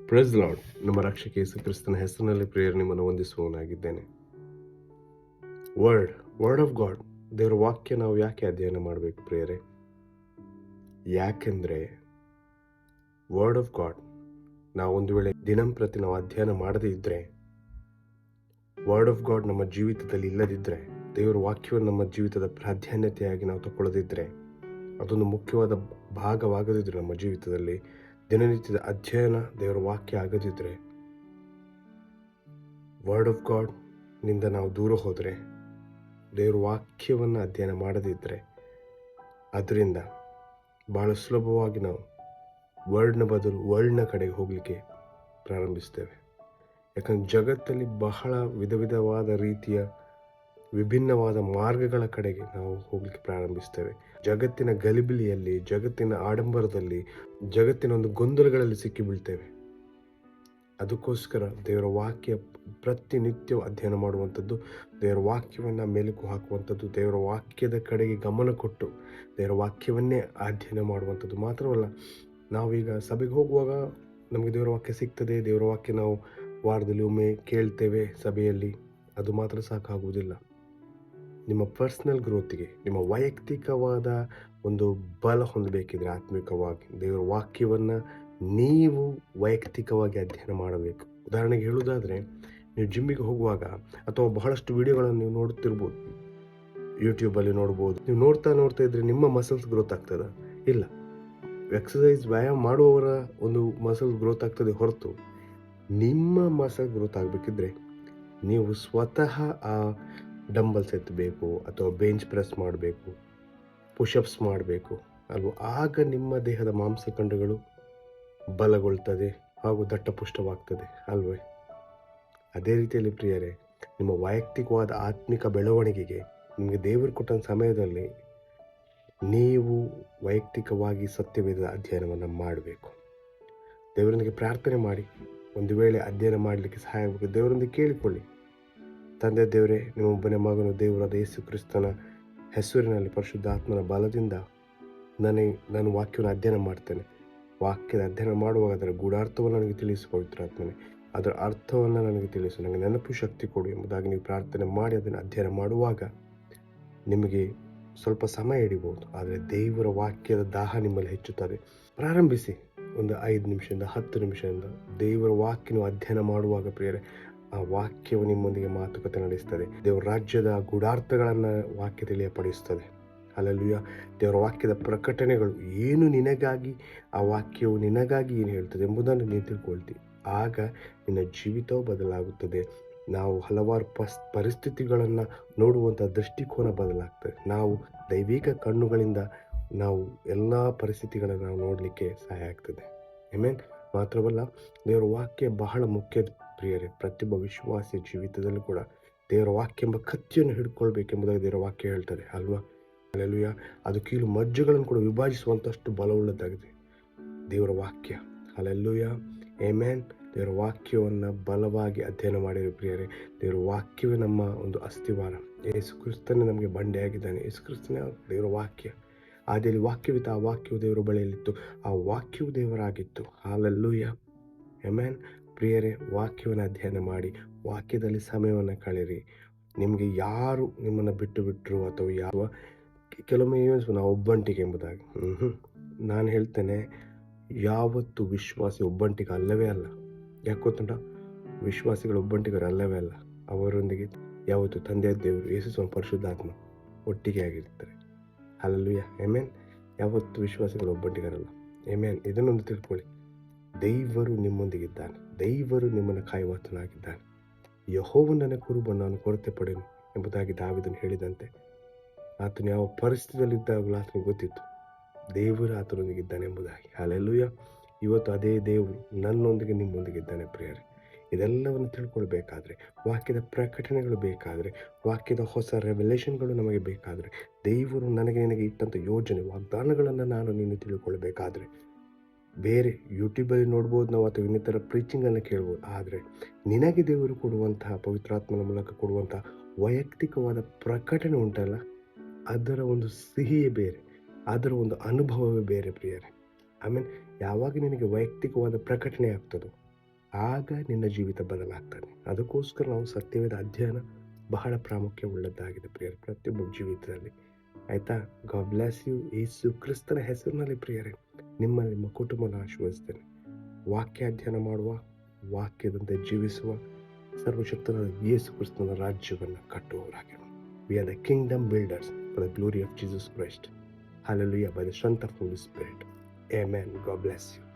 Praise lord. ನಮ್ಮ ರಕ್ಷಕ ಯೇಸು ಕ್ರಿಸ್ತನ ಹೆಸರಿನಲ್ಲಿ ಪ್ರಿಯರು ನಿಮ್ಮನ್ನು ವಂದಿಸುವವನಾಗಿದ್ದೇನೆ. ವರ್ಡ್ ಆಫ್ ಗಾಡ್, ದೇವರ ವಾಕ್ಯ ನಾವು ಯಾಕೆ ಅಧ್ಯಯನ ಮಾಡಬೇಕು ಪ್ರಿಯರೇ? ಯಾಕೆಂದರೆ ವರ್ಡ್ ಆಫ್ ಗಾಡ್ ನಾವು ಒಂದು ವೇಳೆ ದಿನಂಪ್ರತಿ ನಾವು ಅಧ್ಯಯನ ಮಾಡದೇ ಇದ್ದರೆ, ವರ್ಡ್ ಆಫ್ ಗಾಡ್ ನಮ್ಮ ಜೀವಿತದಲ್ಲಿ ಇಲ್ಲದಿದ್ದರೆ, ದೇವರ ವಾಕ್ಯವನ್ನು ನಮ್ಮ ಜೀವಿತದ ಪ್ರಾಧಾನ್ಯತೆಯಾಗಿ ನಾವು ತಗೊಳ್ಳದಿದ್ದರೆ, ಅದೊಂದು ಮುಖ್ಯವಾದ ಭಾಗವಾಗದಿದ್ದರೆ, ನಮ್ಮ ಜೀವಿತದಲ್ಲಿ ದಿನನಿತ್ಯದ ಅಧ್ಯಯನ ದೇವರ ವಾಕ್ಯ ಆಗದಿದ್ದರೆ, ವರ್ಡ್ ಆಫ್ ಗಾಡ್ ನಿಂದ ನಾವು ದೂರ ಹೋದರೆ, ದೇವರ ವಾಕ್ಯವನ್ನು ಅಧ್ಯಯನ ಮಾಡದಿದ್ದರೆ, ಅದರಿಂದ ಬಹಳ ಸುಲಭವಾಗಿ ನಾವು ವರ್ಡ್ನ ಬದಲು ವರ್ಲ್ಡ್ನ ಕಡೆಗೆ ಹೋಗಲಿಕ್ಕೆ ಪ್ರಾರಂಭಿಸ್ತೇವೆ. ಯಾಕಂದರೆ ಜಗತ್ತಲ್ಲಿ ಬಹಳ ವಿಧವಾದ ರೀತಿಯ ವಿಭಿನ್ನವಾದ ಮಾರ್ಗಗಳ ಕಡೆಗೆ ನಾವು ಹೋಗಲಿಕ್ಕೆ ಪ್ರಾರಂಭಿಸ್ತೇವೆ. ಜಗತ್ತಿನ ಗಲಿಬಿಲಿಯಲ್ಲಿ, ಜಗತ್ತಿನ ಆಡಂಬರದಲ್ಲಿ, ಜಗತ್ತಿನ ಒಂದು ಗೊಂದಲಗಳಲ್ಲಿ ಸಿಕ್ಕಿಬೀಳ್ತೇವೆ. ಅದಕ್ಕೋಸ್ಕರ ದೇವರ ವಾಕ್ಯ ಪ್ರತಿನಿತ್ಯ ಅಧ್ಯಯನ ಮಾಡುವಂಥದ್ದು, ದೇವರ ವಾಕ್ಯವನ್ನು ಮೆಲುಕು ಹಾಕುವಂಥದ್ದು, ದೇವರ ವಾಕ್ಯದ ಕಡೆಗೆ ಗಮನ ಕೊಟ್ಟು ದೇವರ ವಾಕ್ಯವನ್ನೇ ಅಧ್ಯಯನ ಮಾಡುವಂಥದ್ದು ಮಾತ್ರವಲ್ಲ. ನಾವೀಗ ಸಭೆಗೆ ಹೋಗುವಾಗ ನಮಗೆ ದೇವರ ವಾಕ್ಯ ಸಿಗ್ತದೆ, ದೇವರ ವಾಕ್ಯ ನಾವು ವಾರದಲ್ಲಿ ಒಮ್ಮೆ ಕೇಳ್ತೇವೆ ಸಭೆಯಲ್ಲಿ, ಅದು ಮಾತ್ರ ಸಾಕಾಗುವುದಿಲ್ಲ. ನಿಮ್ಮ ಪರ್ಸ್ನಲ್ ಗ್ರೋತಿಗೆ, ನಿಮ್ಮ ವೈಯಕ್ತಿಕವಾದ ಒಂದು ಬಲ ಹೊಂದಬೇಕಿದ್ರೆ ಆತ್ಮಿಕವಾಗಿ ದೇವರ ವಾಕ್ಯವನ್ನು ನೀವು ವೈಯಕ್ತಿಕವಾಗಿ ಅಧ್ಯಯನ ಮಾಡಬೇಕು. ಉದಾಹರಣೆಗೆ ಹೇಳುವುದಾದರೆ, ನೀವು ಜಿಮ್ಮಿಗೆ ಹೋಗುವಾಗ ಅಥವಾ ಬಹಳಷ್ಟು ವಿಡಿಯೋಗಳನ್ನು ನೀವು ನೋಡ್ತಿರ್ಬೋದು, ಯೂಟ್ಯೂಬಲ್ಲಿ ನೋಡ್ಬೋದು. ನೀವು ನೋಡ್ತಾ ಇದ್ರೆ ನಿಮ್ಮ ಮಸಲ್ಸ್ ಗ್ರೋತ್ ಆಗ್ತದ? ಇಲ್ಲ. ಎಕ್ಸಸೈಸ್ ವ್ಯಾಯಾಮ ಮಾಡುವವರ ಒಂದು ಮಸಲ್ ಗ್ರೋತ್ ಆಗ್ತದೆ ಹೊರತು, ನಿಮ್ಮ ಮಸಲ್ ಗ್ರೋತ್ ಆಗಬೇಕಿದ್ರೆ ನೀವು ಸ್ವತಃ ಆ ಡಂಬಲ್ಸ್ ಎತ್ತಬೇಕು ಅಥವಾ ಬೆಂಚ್ ಪ್ರೆಸ್ ಮಾಡಬೇಕು, ಪುಷಪ್ಸ್ ಮಾಡಬೇಕು ಅಲ್ವ? ಆಗ ನಿಮ್ಮ ದೇಹದ ಮಾಂಸಖಂಡಗಳು ಬಲಗೊಳ್ತದೆ ಹಾಗೂ ದಟ್ಟಪುಷ್ಟವಾಗ್ತದೆ ಅಲ್ವೇ? ಅದೇ ರೀತಿಯಲ್ಲಿ ಪ್ರಿಯರೇ, ನಿಮ್ಮ ವೈಯಕ್ತಿಕವಾದ ಆತ್ಮಿಕ ಬೆಳವಣಿಗೆಗೆ ನಿಮಗೆ ದೇವರು ಕೊಟ್ಟ ಸಮಯದಲ್ಲಿ ನೀವು ವೈಯಕ್ತಿಕವಾಗಿ ಸತ್ಯವೇದದ ಅಧ್ಯಯನವನ್ನು ಮಾಡಬೇಕು. ದೇವರೊಂದಿಗೆ ಪ್ರಾರ್ಥನೆ ಮಾಡಿ. ಒಂದು ವೇಳೆ ಅಧ್ಯಯನ ಮಾಡಲಿಕ್ಕೆ ಸಹಾಯ ಆಗಬೇಕು, ದೇವರೊಂದಿಗೆ ಕೇಳಿಕೊಳ್ಳಿ. ತಂದೆ ದೇವರೇ, ನಿಮ್ಮೊಬ್ಬನೇ ಮಗನು ದೇವರಾದ ಯೇಸು ಕ್ರಿಸ್ತನ ಹೆಸರಿನಲ್ಲಿ ಪರಿಶುದ್ಧಾತ್ಮನ ಬಲದಿಂದ ನಾನು ವಾಕ್ಯವನ್ನು ಅಧ್ಯಯನ ಮಾಡ್ತೇನೆ. ವಾಕ್ಯದ ಅಧ್ಯಯನ ಮಾಡುವಾಗ ಅದರ ಗೂಢಾರ್ಥವನ್ನು ನನಗೆ ತಿಳಿಸು ಪವಿತ್ರಾತ್ಮನೇ. ಅದರ ಅರ್ಥವನ್ನು ನನಗೆ ತಿಳಿಸು, ನನಗೆ ನೆನಪು ಶಕ್ತಿ ಕೊಡು ಎಂಬುದಾಗಿ ನೀವು ಪ್ರಾರ್ಥನೆ ಮಾಡಿ ಅದನ್ನು ಅಧ್ಯಯನ ಮಾಡುವಾಗ ನಿಮಗೆ ಸ್ವಲ್ಪ ಸಮಯ ಹಿಡಿಬೋದು, ಆದರೆ ದೇವರ ವಾಕ್ಯದ ದಾಹ ನಿಮ್ಮಲ್ಲಿ ಹೆಚ್ಚುತ್ತದೆ. ಪ್ರಾರಂಭಿಸಿ. ಒಂದು 5 ನಿಮಿಷದಿಂದ 10 ನಿಮಿಷದಿಂದ ದೇವರ ವಾಕ್ಯ ನೀವು ಅಧ್ಯಯನ ಮಾಡುವಾಗ ಪ್ರಿಯರೇ, ಆ ವಾಕ್ಯವು ನಿಮ್ಮೊಂದಿಗೆ ಮಾತುಕತೆ ನಡೆಸ್ತದೆ. ದೇವರ ರಾಜ್ಯದ ಗೂಢಾರ್ಥಗಳನ್ನು ವಾಕ್ಯ ತಿಳಿಯಪಡಿಸ್ತದೆ. ಹಲ್ಲೆಲೂಯಾ. ದೇವರ ವಾಕ್ಯದ ಪ್ರಕಟಣೆಗಳು ಏನು ನಿನಗಾಗಿ, ಆ ವಾಕ್ಯವು ನಿನಗಾಗಿ ಏನು ಹೇಳ್ತದೆ ಎಂಬುದನ್ನು ನೀನು ತಿಳ್ಕೊಳ್ತೀವಿ. ಆಗ ನಿನ್ನ ಜೀವಿತವೂ ಬದಲಾಗುತ್ತದೆ. ನಾವು ಹಲವಾರು ಪರಿಸ್ಥಿತಿಗಳನ್ನು ನೋಡುವಂಥ ದೃಷ್ಟಿಕೋನ ಬದಲಾಗ್ತದೆ. ನಾವು ದೈವಿಕ ಕಣ್ಣುಗಳಿಂದ ನಾವು ಎಲ್ಲ ಪರಿಸ್ಥಿತಿಗಳನ್ನು ನಾವು ನೋಡಲಿಕ್ಕೆ ಸಹಾಯ ಆಗ್ತದೆ. ಆಮೆನ್. ಮಾತ್ರವಲ್ಲ, ದೇವರ ವಾಕ್ಯ ಬಹಳ ಮುಖ್ಯ ಪ್ರಿಯರೇ. ಪ್ರತಿಯೊಬ್ಬ ವಿಶ್ವಾಸಿಯ ಜೀವಿತದಲ್ಲೂ ಕೂಡ ದೇವರ ವಾಕ್ಯ ಎಂಬ ಕತ್ತಿಯನ್ನು ಹಿಡ್ಕೊಳ್ಬೇಕೆಂಬುದಾಗಿ ದೇವರ ವಾಕ್ಯ ಹೇಳ್ತದೆ ಅಲ್ವಾ? ಹಲ್ಲೆಲೂಯಾ. ಅದು ಕೀಲು ಮಜ್ಜೆಗಳನ್ನು ಕೂಡ ವಿಭಾಜಿಸುವಂಥಷ್ಟು ಬಲವುಳ್ಳದ್ದಾಗಿದೆ ದೇವರ ವಾಕ್ಯ. ಹಲ್ಲೆಲೂಯಾ. ಆಮೆನ್. ದೇವರ ವಾಕ್ಯವನ್ನು ಬಲವಾಗಿ ಅಧ್ಯಯನ ಮಾಡಿರಿ ಪ್ರಿಯರೇ. ದೇವರ ವಾಕ್ಯವೇ ನಮ್ಮ ಒಂದು ಅಸ್ಥಿವಾರ. ಯೇಸು ಕ್ರಿಸ್ತನೇ ನಮಗೆ ಬಂಡೆಯಾಗಿದ್ದಾನೆ. ಯೇಸು ಕ್ರಿಸ್ತನೇ ದೇವರ ವಾಕ್ಯ. ಆದಿಯಲ್ಲಿ ವಾಕ್ಯವಿತ್ತು, ಆ ವಾಕ್ಯವು ದೇವರ ಬಳಿಯಲ್ಲಿತ್ತು, ಆ ವಾಕ್ಯವು ದೇವರಾಗಿತ್ತು. ಹಲ್ಲೆಲೂಯಾ. ಆಮೆನ್. ಪ್ರಿಯರೇ, ವಾಕ್ಯವನ್ನು ಅಧ್ಯಯನ ಮಾಡಿ, ವಾಕ್ಯದಲ್ಲಿ ಸಮಯವನ್ನು ಕಳೆಯಿರಿ. ನಿಮಗೆ ಯಾರು ನಿಮ್ಮನ್ನು ಬಿಟ್ಟರು ಅಥವಾ ಕೆಲವೊಮ್ಮೆ ನಾವು ಒಬ್ಬಂಟಿಗೆ ಎಂಬುದಾಗಿ ನಾನು ಹೇಳ್ತೇನೆ, ಯಾವತ್ತು ವಿಶ್ವಾಸಿ ಒಬ್ಬಂಟಿಗೆ ಅಲ್ಲವೇ ಅಲ್ಲ. ಯಾಕೆ ಗೊತ್ತುಂಟ? ವಿಶ್ವಾಸಿಗಳು ಒಬ್ಬಂಟಿಗರು ಅಲ್ಲವೇ ಅಲ್ಲ. ಅವರೊಂದಿಗೆ ಯಾವತ್ತು ತಂದೆಯ ದೇವರು, ಯೇಸು ಪರಿಶುದ್ಧಾತ್ಮ ಒಟ್ಟಿಗೆ ಆಗಿರ್ತಾರೆ. ಹಲ್ಲೆಲೂಯಾ. ಆಮೆನ್. ಯಾವತ್ತು ವಿಶ್ವಾಸಿಗಳು ಒಬ್ಬಂಟಿಗರಲ್ಲ. ಆಮೆನ್. ಇದನ್ನೊಂದು ತಿಳ್ಕೊಳ್ಳಿ, ದೇವರು ನಿಮ್ಮೊಂದಿಗಿದ್ದಾನೆ, ದೇವರು ನಿಮ್ಮನ್ನು ಕಾಯುವಾತನಾಗಿದ್ದಾನೆ. ಯೆಹೋವನ ಕುರುಬನ್ನು ನಾನು ಕೊರತೆ ಪಡೆನು ಎಂಬುದಾಗಿ ದಾವೀದನು ಹೇಳಿದಂತೆ, ಆತನು ಯಾವ ಪರಿಸ್ಥಿತಿಯಲ್ಲಿದ್ದಾಗಲೂ ಆತನಿಗೆ ಗೊತ್ತಿತ್ತು ದೇವರು ಆತನೊಂದಿಗಿದ್ದಾನೆ ಎಂಬುದಾಗಿ. ಹಲ್ಲೆಲೂಯಾ. ಇವತ್ತು ಅದೇ ದೇವರು ನನ್ನೊಂದಿಗೆ ನಿಮ್ಮೊಂದಿಗಿದ್ದಾನೆ ಪ್ರಿಯರೇ. ಇದೆಲ್ಲವನ್ನು ತಿಳ್ಕೊಳ್ಬೇಕಾದ್ರೆ, ವಾಕ್ಯದ ಪ್ರಕಟಣೆಗಳು ಬೇಕಾದರೆ, ವಾಕ್ಯದ ಹೊಸ ರೆವಲ್ಯೂಷನ್ಗಳು ನಮಗೆ ಬೇಕಾದರೆ, ದೇವರು ನನಗೆ ಇಟ್ಟಂಥ ಯೋಜನೆ ವಾಗ್ದಾನಗಳನ್ನು ನಾನು ನೀನು ತಿಳ್ಕೊಳ್ಬೇಕಾದ್ರೆ, ಬೇರೆ ಯೂಟ್ಯೂಬಲ್ಲಿ ನೋಡ್ಬೋದು ನಾವು ಅಥವಾ ಇನ್ನಿತರ ಪ್ರೀಚಿಂಗನ್ನು ಕೇಳ್ಬೋದು. ಆದರೆ ನಿನಗೆ ದೇವರು ಕೊಡುವಂತಹ, ಪವಿತ್ರಾತ್ಮನ ಮೂಲಕ ಕೊಡುವಂತಹ ವೈಯಕ್ತಿಕವಾದ ಪ್ರಕಟಣೆ ಉಂಟಲ್ಲ, ಅದರ ಒಂದು ಸಿಹಿಯೇ ಬೇರೆ, ಅದರ ಒಂದು ಅನುಭವವೇ ಬೇರೆ ಪ್ರಿಯರೇ. ಆಮೇಲೆ ಯಾವಾಗ ನಿನಗೆ ವೈಯಕ್ತಿಕವಾದ ಪ್ರಕಟಣೆ ಆಗ್ತದೋ, ಆಗ ನಿನ್ನ ಜೀವಿತ ಬದಲಾಗ್ತದೆ. ಅದಕ್ಕೋಸ್ಕರ ನಾವು ಸತ್ಯವೇದ ಅಧ್ಯಯನ ಬಹಳ ಪ್ರಾಮುಖ್ಯವುಳ್ಳದ್ದಾಗಿದೆ ಪ್ರಿಯರೇ, ಪ್ರತಿಯೊಬ್ಬ ಜೀವಿತದಲ್ಲಿ. ಆಯಿತಾ? God bless you. ಯೇಸು ಕ್ರಿಸ್ತನ ಹೆಸರಿನಲ್ಲಿ ಪ್ರಿಯರೇ, ನಿಮ್ಮ ಕುಟುಂಬನ ಆಶೀರ್ವದಿಸ್ತೇನೆ. ವಾಕ್ಯ ಅಧ್ಯಯನ ಮಾಡುವ, ವಾಕ್ಯದಂತೆ ಜೀವಿಸುವ, ಸರ್ವಶಕ್ತನಾದ ಯೇಸು ಕ್ರಿಸ್ತನ ರಾಜ್ಯವನ್ನು ಕಟ್ಟುವವರಾಗಿರೋಣ. We are the kingdom builders for the glory of Jesus Christ. Hallelujah, by the strength of Holy Spirit. Amen. God bless you.